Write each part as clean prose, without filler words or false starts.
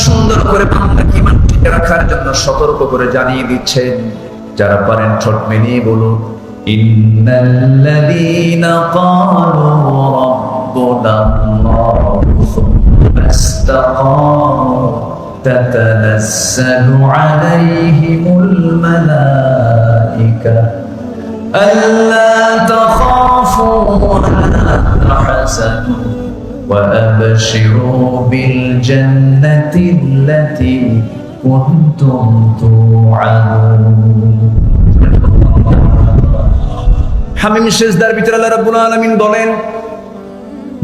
সুন্দর করে বান্দাকে ঈমান টিকে রাখার জন্য সতর্ক করে জানিয়ে দিচ্ছেন। যারা পারেন ঠোঁট মেলিয়ে বলুন, ইন্নাল্লাযীনা ক্বালু রাব্বুনাল্লাহু সুম্মা ইসতাকামু তাতানাজ্জালু আলাইহিমুল মালায়েকা আল্লা তাখাফু ওয়া লা তাহজানু وأبشروا بالجنة التي كنتم توعدون। হামিম সিজদার ভিতরে আল্লাহ রাব্বুল আলামিন বলেন,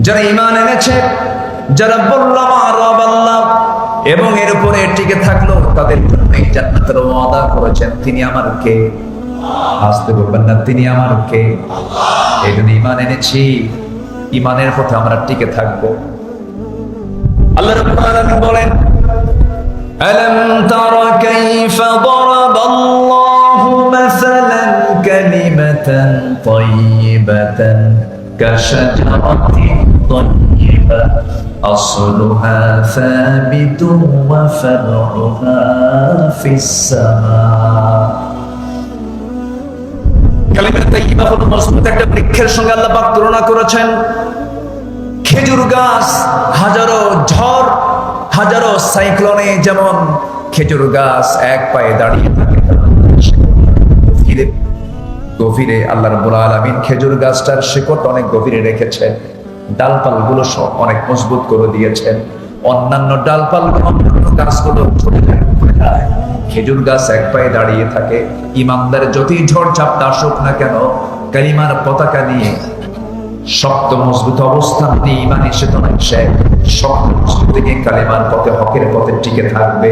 যারা ঈমান এনেছে, যারা বলল আমার রব আল্লাহ এবং এর উপরে টিকে থাকলো, তাদের জন্য এই জান্নাতের ওয়াদা করেছেন। তিনি আমার কে? আসতে বলবেন না, তিনি আমার কে? এই জন্য ঈমান এনেছি, ঈমানের পথে আমরা টিকে থাকবো। আল্লাহ রাব্বুল আলামিন বলেন, আলাম তারা কাইফা দারাবাল্লাহু মাসালান কালিমাতান তাইয়িবাতান কাশাজারাতিন তাইয়্যিবা আসলুহা সাবিতুন ওয়া ফারউহা ফিস সামা। কালিমা তাইয়্যিবা হলো মজবুত একটা বৃক্ষের সঙ্গে আল্লাহ পাক তুলনা করেছেন। খেজুর গাছ হাজারো ঝড়, হাজারো সাইক্লোনে যেমন খেজুর গাছ এক পায়ে দাঁড়িয়ে থাকে, গভীরে আল্লাহ রাব্বুল আলামিন খেজুর গাছটার শিকড় অনেক গভীরে রেখেছেন, ডালপালগুলো সব অনেক মজবুত করে দিয়েছেন। অন্যান্য ডালপাল অন্যান্য গাছগুলো ঝরে যায়, খেজুর গাছ এক পায়ে দাঁড়িয়ে থাকে। ইমানদার যতই ঝড় ঝাপটা আসুক না কেন, কালিমার পতাকা নিয়ে শক্ত মজবুত অবস্থান নিয়ে ইমান এসে তো সে শক্ত মজবুত নিয়ে কালিমার পথে, হকের পথে টিকে থাকবে।